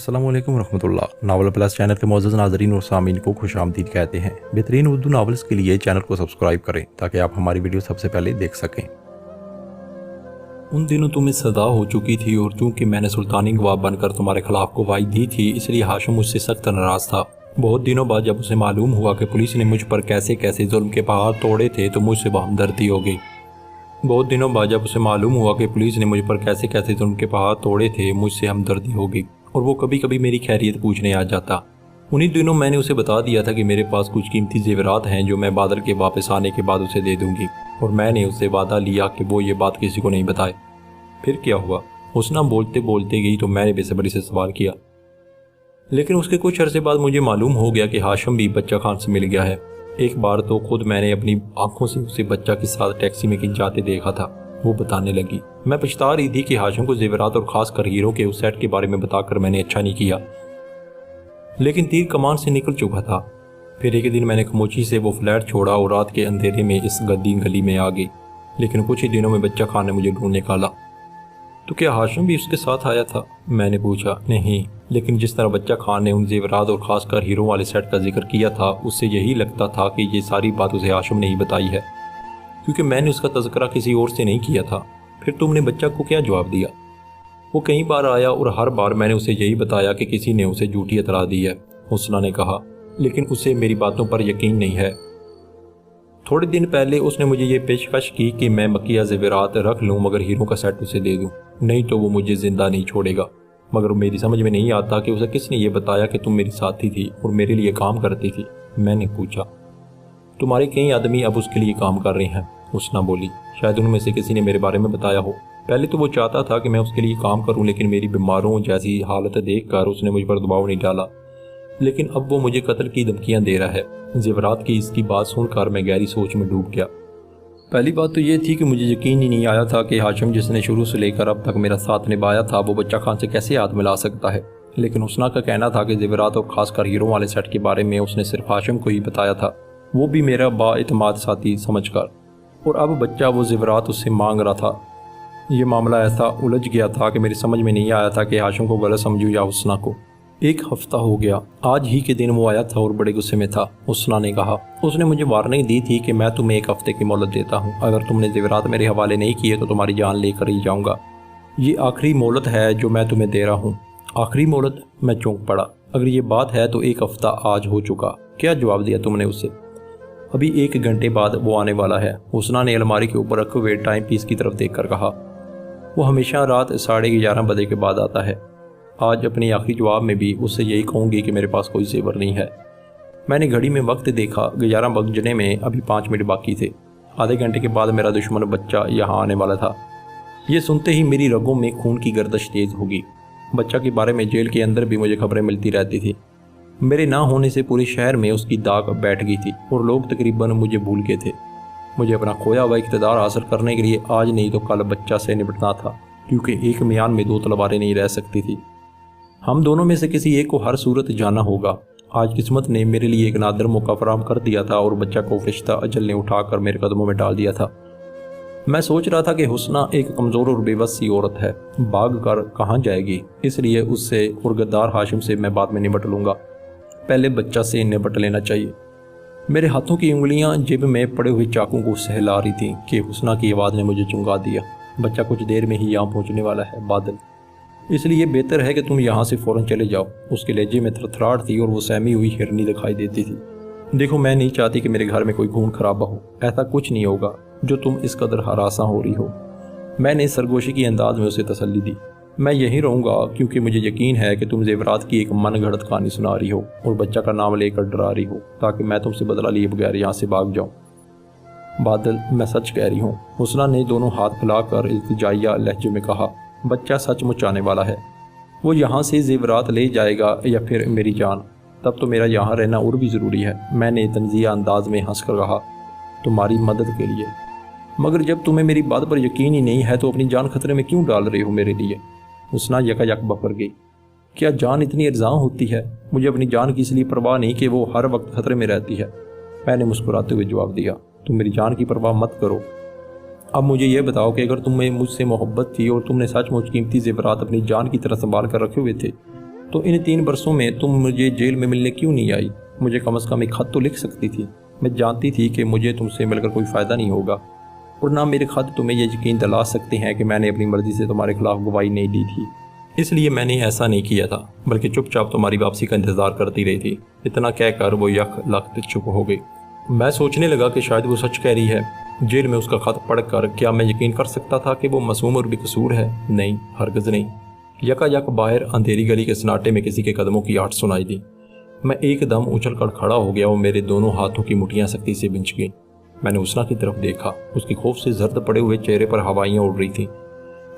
अस्सलाम वालेकुम रहमतुल्लाह। नावल प्लस चैनल के मौजूद नाजरीन और सामीन को खुश आमदीद कहते हैं। बेहतरीन उर्दू नावल्स के लिए चैनल को सब्सक्राइब करें ताकि आप हमारी वीडियो सबसे पहले देख सकें। उन दिनों तुम्हें सदा हो चुकी थी और चूंकि मैंने सुल्तानी गवाह बनकर तुम्हारे खिलाफ गवाही दी थी, इसलिए हाशिम मुझसे सख्त नाराज था। बहुत दिनों बाद जब उसे मालूम हुआ कि पुलिस ने मुझ पर कैसे कैसे जुल्म के पहाड़ तोड़े थे तो मुझसे हमदर्दी हो गई। बहुत दिनों बाद जब उसे मालूम हुआ कि पुलिस ने मुझ पर कैसे कैसे जुल्म के पहाड़ तोड़े थे, मुझसे हमदर्दी हो गई और वो कभी कभी मेरी खैरियत पूछने आ जाता। उन्हीं दिनों मैंने उसे बता दिया था कि मेरे पास कुछ कीमती जेवरात हैं जो मैं बादल के वापस आने के बाद उसे दे दूंगी, और मैंने उससे वादा लिया कि वो ये बात किसी को नहीं बताए। फिर क्या हुआ? हुस्ना बोलते बोलते गई तो मैंने बेसब्री से सवाल किया। लेकिन उसके कुछ अरसे बाद मुझे मालूम हो गया कि हाशिम भी बच्चा खान से मिल गया है। एक बार तो खुद मैंने अपनी आंखों से उसे बच्चा के साथ टैक्सी में कहीं जाते देखा था। वो बताने लगी। मैं पछता रही थी कि हाशिम को जेवरात और खास कर हीरो के उस सेट के बारे में बताकर मैंने अच्छा नहीं किया, लेकिन तीर कमान से निकल चुका था। फिर एक दिन मैंने खामोशी से वो फ्लैट छोड़ा और रात के अंधेरे में इस गद्दी गली में आ गई। लेकिन कुछ ही दिनों में बच्चा खान ने मुझे ढूंढ निकाला। तो क्या हाशिम भी उसके साथ आया था? मैंने पूछा। नहीं, लेकिन जिस तरह बच्चा खान ने उन जेवरात और खासकर हीरो वाले सेट का जिक्र किया था, उससे यही लगता था कि ये सारी बात उसे हाशिम ने ही बताई है, क्योंकि मैंने उसका तज़किरा किसी और से नहीं किया था। फिर तुमने बच्चा को क्या जवाब दिया? वो कई बार आया और हर बार मैंने उसे यही बताया कि किसी ने उसे झूठी इतला दी है, हुस्ना ने कहा। लेकिन उसे मेरी बातों पर यकीन नहीं है। थोड़े दिन पहले उसने मुझे ये पेशकश की कि मैं मक्किया ज़ेवरात रख लूँ मगर हीरो का सेट उसे दे दूँ, नहीं तो वो मुझे ज़िंदा नहीं छोड़ेगा। मगर मेरी समझ में नहीं आता कि उसे किसने ये बताया कि तुम मेरी साथी थी और मेरे लिए काम करती थी। मैंने पूछा। तुम्हारे कई आदमी अब उसके लिए काम कर रहे हैं, हुस्ना बोली। शायद उनमें से किसी ने मेरे बारे में बताया हो। पहले तो वो चाहता था कि मैं उसके लिए काम करूं, लेकिन मेरी बीमारों जैसी हालत देखकर उसने मुझ पर दबाव नहीं डाला। लेकिन अब वो मुझे कत्ल की धमकियां दे रहा है। जेवरात की इसकी बात सुनकर मैं गहरी सोच में डूब गया। पहली बात तो ये थी कि मुझे यकीन ही नहीं आया था कि हाशिम, जिसने शुरू से लेकर अब तक मेरा साथ निभाया था, वो बच्चा खान से कैसे हाथ मिला सकता है। लेकिन हुस्ना का कहना था कि जेवरात और खासकर हीरो वाले सेट के बारे में उसने सिर्फ हाशिम को ही बताया था, वो भी मेरा बाएतमाद साथी समझकर। और अब बच्चा वो जेवरात उससे मांग रहा था। ये मामला ऐसा उलझ गया था कि मेरी समझ में नहीं आया था कि हाशिम को गलत समझूं या हुस्ना को। एक हफ्ता हो गया, आज ही के दिन वो आया था और बड़े गुस्से में था। हुस्ना ने कहा। उसने मुझे वार्निंग दी थी कि मैं तुम्हें एक हफ्ते की मोहलत देता हूँ, अगर तुमने जेवरात मेरे हवाले नहीं किए तो तुम्हारी जान लेकर ही जाऊँगा। ये आखिरी मोहलत है जो मैं तुम्हें दे रहा हूँ। आखिरी मोहलत? मैं चौंक पड़ा। अगर ये बात है तो एक हफ्ता आज हो चुका। क्या जवाब दिया तुमने उसे? अभी 1 घंटे बाद वो आने वाला है, हुस्ना ने अलमारी के ऊपर रखे हुए टाइम पीस की तरफ देखकर कहा। वो हमेशा रात 11:30 बजे के बाद आता है। आज अपने आखिरी जवाब में भी उससे यही कहूँगी कि मेरे पास कोई जेवर नहीं है। मैंने घड़ी में वक्त देखा, 11 बजने में अभी 5 मिनट बाकी थे। आधे घंटे के बाद मेरा दुश्मन बच्चा यहाँ आने वाला था। ये सुनते ही मेरी रगों में खून की गर्दिश तेज़ होगी। बच्चा के बारे में जेल के अंदर भी मुझे खबरें मिलती रहती थी। मेरे ना होने से पूरे शहर में उसकी दाग बैठ गई थी और लोग तकरीबन मुझे भूल गए थे। मुझे अपना खोया हुआ इक़्तिदार हासिल करने के लिए आज नहीं तो कल बच्चा से निपटना था, क्योंकि एक मियान में 2 तलवारें नहीं रह सकती थी। हम दोनों में से किसी एक को हर सूरत जाना होगा। आज किस्मत ने मेरे लिए एक नादर मौका फराहम कर दिया था और बच्चा को फरिश्ता अजल ने उठाकर मेरे कदमों में डाल दिया था। मैं सोच रहा था कि हुस्ना एक कमज़ोर और बेबस सी औरत है, भाग कर कहाँ जाएगी, इसलिए उससे और गद्दार हाशिम से मैं बाद में निपट लूँगा। पहले बच्चा से निपट लेना चाहिए। मेरे हाथों की उंगलियां जेब में पड़े हुए चाकू को सहला रही थीं कि हुस्ना की आवाज़ ने मुझे चुंगा दिया। बच्चा कुछ देर में ही यहाँ पहुँचने वाला है बादल, इसलिए बेहतर है कि तुम यहाँ से फ़ौरन चले जाओ। उसके लहजे में थरथराहट थी और वो सहमी हुई हिरनी दिखाई देती थी। देखो, मैं नहीं चाहती कि मेरे घर में कोई खून खराबा हो। ऐसा कुछ नहीं होगा जो तुम इस कदर हरासा हो रही हो। मैंने सरगोशी की अंदाज में उसे तसल्ली दी। मैं यहीं रहूँगा क्योंकि मुझे यकीन है कि तुम जेवरात की एक मन घड़त कहानी सुना रही हो और बच्चा का नाम लेकर डरा रही हो, ताकि मैं तुमसे बदला लिए बगैर यहाँ से भाग जाऊँ। बादल, मैं सच कह रही हूँ, हुस्ना ने दोनों हाथ फैलाकर इल्तिजाइया लहजे में कहा। बच्चा सचमुच आने वाला है। वो यहाँ से जेवरात ले जाएगा या फिर मेरी जान। तब तो मेरा यहाँ रहना और भी ज़रूरी है। मैंने तंज़िया अंदाज में हंस कर कहा। तुम्हारी मदद के लिए। मगर जब तुम्हें मेरी बात पर यकीन ही नहीं है तो अपनी जान खतरे में क्यों डाल रही हो मेरे लिए? हुस्ना यकायक बफर गई। क्या जान इतनी अर्ज़ां होती है? मुझे अपनी जान की इसलिए परवाह नहीं कि वो हर वक्त खतरे में रहती है। मैंने मुस्कुराते हुए जवाब दिया। तुम मेरी जान की परवाह मत करो। अब मुझे ये बताओ कि अगर तुम्हें मुझसे मोहब्बत थी और तुमने सचमुच कीमती ज़ेवरात अपनी जान की तरह संभाल कर रखे हुए थे, तो इन 3 बरसों में तुम मुझे जेल में मिलने क्यों नहीं आई? मुझे कम से कम एक खत तो लिख सकती थी। मैं जानती थी कि मुझे तुमसे मिलकर कोई फ़ायदा नहीं होगा, और ना मेरे खत तुम्हें यह यकीन दिला सकते हैं कि मैंने अपनी मर्ज़ी से तुम्हारे खिलाफ गवाही नहीं दी थी। इसलिए मैंने ऐसा नहीं किया था, बल्कि चुपचाप तुम्हारी वापसी का इंतज़ार करती रही थी। इतना कहकर वो यक लख्त चुप हो गई। मैं सोचने लगा कि शायद वो सच कह रही है। जेल में उसका खत पढ़कर क्या मैं यकीन कर सकता था कि वो मासूम और बेकसूर है? नहीं, हरगिज़ नहीं। यकायक बाहर अंधेरी गली के सन्नाटे में किसी के कदमों की आहट सुनाई दी। मैं एकदम उछल कर खड़ा हो गया और मेरे दोनों हाथों की मुठ्ठियां सख्ती से बिंच गईं। मैंने हुस्ना की तरफ देखा। उसके खौफ से जर्द पड़े हुए चेहरे पर हवाइयाँ उड़ रही थीं।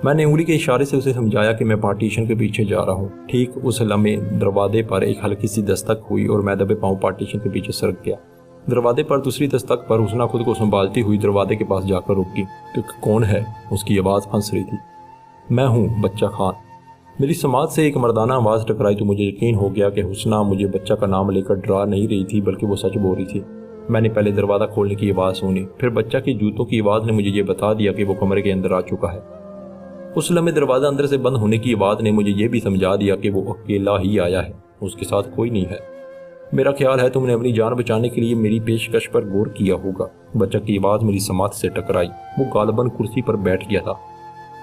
मैंने उंगली के इशारे से उसे समझाया कि मैं पार्टीशन के पीछे जा रहा हूँ। ठीक उस लम्हे दरवाजे पर एक हल्की सी दस्तक हुई और मैं दबे पाँव पार्टीशन के पीछे सरक गया। दरवाजे पर दूसरी दस्तक पर हुस्ना खुद को संभालती हुई दरवाजे के पास जाकर रुकी। क्योंकि कौन है? उसकी आवाज़ हंस रही थी। मैं हूँ, बच्चा खान। मेरी समाज से एक मर्दाना आवाज़ टकराई तो मुझे यकीन हो गया कि हुस्ना मुझे बच्चा का नाम लेकर डरा नहीं रही थी, बल्कि वो सच बोल रही थी। मैंने पहले दरवाज़ा खोलने की आवाज़ सुनी, फिर बच्चा की जूतों की आवाज़ ने मुझे ये बता दिया कि वो कमरे के अंदर आ चुका है। उस लम्हे दरवाज़ा अंदर से बंद होने की आवाज़ ने मुझे ये भी समझा दिया कि वो अकेला ही आया है, उसके साथ कोई नहीं है। मेरा ख्याल है तुमने अपनी जान बचाने के लिए मेरी पेशकश पर गौर किया होगा। बच्चा की आवाज़ मेरी समाज से टकराई। वो गालबन कुर्सी पर बैठ गया था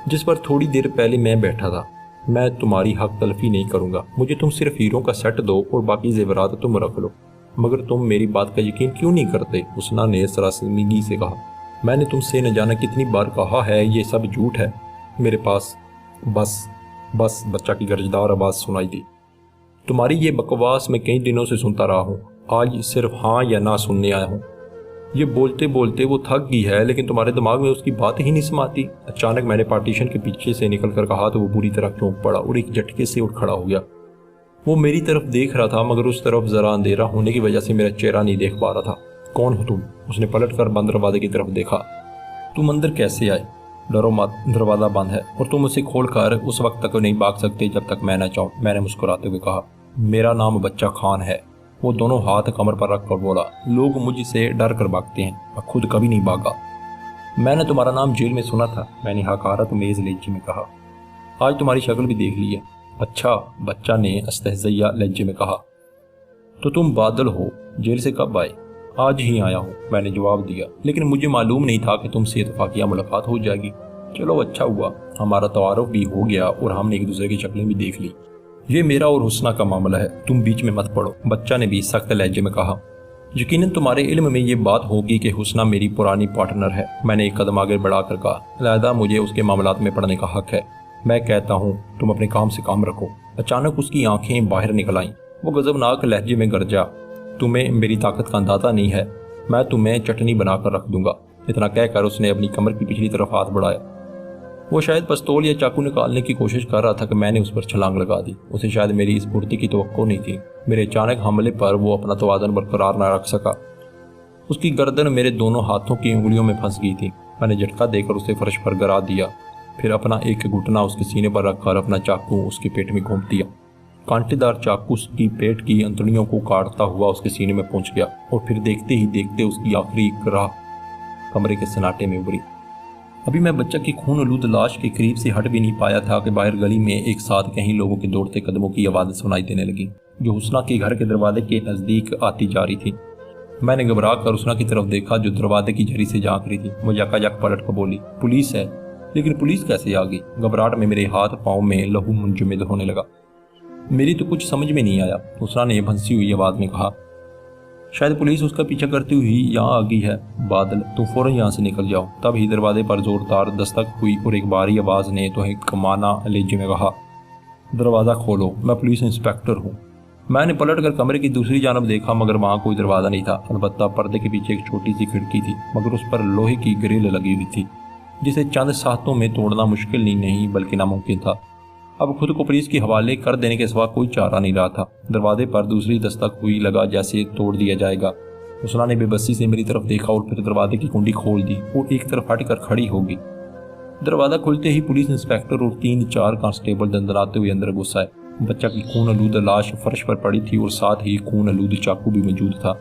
जिस पर थोड़ी देर पहले मैं बैठा था। मैं तुम्हारी हक तलफी नहीं करूँगा। मुझे तुम सिर्फ हीरों का सेट दो और बाकी जेवरात तुम रख लो। मगर तुम मेरी बात का यकीन क्यों नहीं करते? हुस्ना ने सरासमीगी से कहा। मैंने तुमसे न जाना कितनी बार कहा है, ये सब झूठ है। मेरे पास बस बच्चा की गर्जदार आवाज़ सुनाई दी। तुम्हारी ये बकवास मैं कई दिनों से सुनता रहा हूँ। आज सिर्फ हाँ या ना सुनने आया हूँ। ये बोलते बोलते वो थक गई है, लेकिन तुम्हारे दिमाग में उसकी बात ही नहीं समाती। अचानक मैंने पार्टीशन के पीछे से निकल कर कहा तो वो बुरी तरह चौंक पड़ा और एक झटके से उठ खड़ा हो गया। वो मेरी तरफ देख रहा था, मगर उस तरफ ज़रा अंधेरा होने की वजह से मेरा चेहरा नहीं देख पा रहा था। कौन हो तुम? उसने पलट कर बंद दरवाजे की तरफ देखा। तुम अंदर कैसे आए? डरो मत, दरवाज़ा बंद है और तुम उसे खोल कर उस वक्त तक नहीं भाग सकते जब तक मैं न चाहूँ, मैंने मुस्कुराते हुए कहा। मेरा नाम बच्चा खान है। वो दोनों हाथ कमर पर रख कर बोला। लोग मुझसे डर कर भागते हैं, मैं खुद कभी नहीं भागा। मैंने तुम्हारा नाम जेल में सुना था, मैंने हकारत मेज़ लहजे में कहा। आज तुम्हारी शक्ल भी देख ली है। अच्छा, बच्चा ने इस्तहज़इया लहजे में कहा। तो तुम बादल हो, जेल से कब आए? आज ही आया हूँ, मैंने जवाब दिया, लेकिन मुझे मालूम नहीं था कि तुमसे इत्तफ़ाक़िया मुलाकात हो जाएगी। चलो अच्छा हुआ, हमारा तारुफ भी हो गया और हमने एक दूसरे की शक्लें भी देख ली। ये मेरा और हुस्ना का मामला है, तुम बीच में मत पड़ो, बच्चा ने भी सख्त लहजे में कहा। यकीनन तुम्हारे इल्म में ये बात होगी कि हुस्ना मेरी पुरानी पार्टनर है, मैंने एक कदम आगे बढ़ाकर कहा। अलहदा मुझे उसके मामलात में पढ़ने का हक है। मैं कहता हूँ तुम अपने काम से काम रखो। अचानक उसकी आंखें बाहर निकल आईं। वो गज़बनाक लहजे में गरजा। तुम्हें मेरी ताकत का अंदाज़ा नहीं है, मैं तुम्हें चटनी बनाकर रख दूंगा। इतना कहकर उसने अपनी कमर की पिछली तरफ हाथ बढ़ाया। वो शायद पिस्तौल या चाकू निकालने की कोशिश कर रहा था कि मैंने उस पर छलांग लगा दी। उसे शायद मेरी इस फुर्ती की तवक्को नहीं थी। मेरे अचानक हमले पर वो अपना तवाज़ुन बरकरार न रख सका। उसकी गर्दन मेरे दोनों हाथों की उंगलियों में फंस गई थी। मैंने झटका देकर उसे फर्श पर गिरा दिया, फिर अपना एक घुटना उसके सीने पर रखकर अपना चाकू उसके पेट में घोंप दिया। कांटेदार चाकू उसकी पेट की अंतड़ियों को काटता हुआ उसके सीने में पहुंच गया और फिर देखते ही देखते उसकी आखिरी राह कमरे के सन्नाटे में उभरी। अभी मैं बच्चा की खून आलूद लाश के करीब से हट भी नहीं पाया था कि बाहर गली में एक साथ कहीं लोगों के दौड़ते कदमों की आवाज़ सुनाई देने लगी, जो हुस्ना के घर के दरवाजे के नज़दीक आती जा रही थी। मैंने घबरा कर हुस्ना की तरफ देखा, जो दरवाजे की झरी से झांक रही थी। वो यकायक पलट कर बोली, पुलिस है। लेकिन पुलिस कैसे आ गई? घबराहट में मेरे हाथ पाँव में लहू मुंजमद होने लगा। मेरी तो कुछ समझ में नहीं आया, हुस्ना ने फंसी हुई आवाज़ में कहा। शायद पुलिस उसका पीछा करती हुई यहाँ आ गई है। बादल, तुम फौरन यहाँ से निकल जाओ। तब ही दरवाजे पर जोरदार दस्तक हुई और एक भारी आवाज़ ने तो एक कमाना लहजे में कहा, दरवाज़ा खोलो, मैं पुलिस इंस्पेक्टर हूँ। मैंने पलट कर कमरे की दूसरी जानब देखा, मगर वहाँ कोई दरवाज़ा नहीं था। अलबत्ता पर्दे के पीछे एक छोटी सी खिड़की थी, मगर उस पर लोहे की ग्रिल लगी हुई थी, जिसे चंद साहतों में तोड़ना मुश्किल नहीं बल्कि नामुमकिन था। अब खुद को पुलिस के हवाले कर देने के सिवा कोई चारा नहीं रहा था। दरवाजे पर दूसरी दस्तक हुई, लगा जैसे तोड़ दिया जाएगा। हुस्ना ने बेबसी से मेरी तरफ देखा और फिर दरवाजे की कुंडी खोल दी और एक तरफ हट कर खड़ी हो गई। दरवाज़ा खुलते ही पुलिस इंस्पेक्टर और 3-4 कांस्टेबल दंदनाते हुए अंदर घुस आए। बच्चा की खून आलूद लाश फर्श पर पड़ी थी और साथ ही खून आलूद चाकू भी मौजूद था।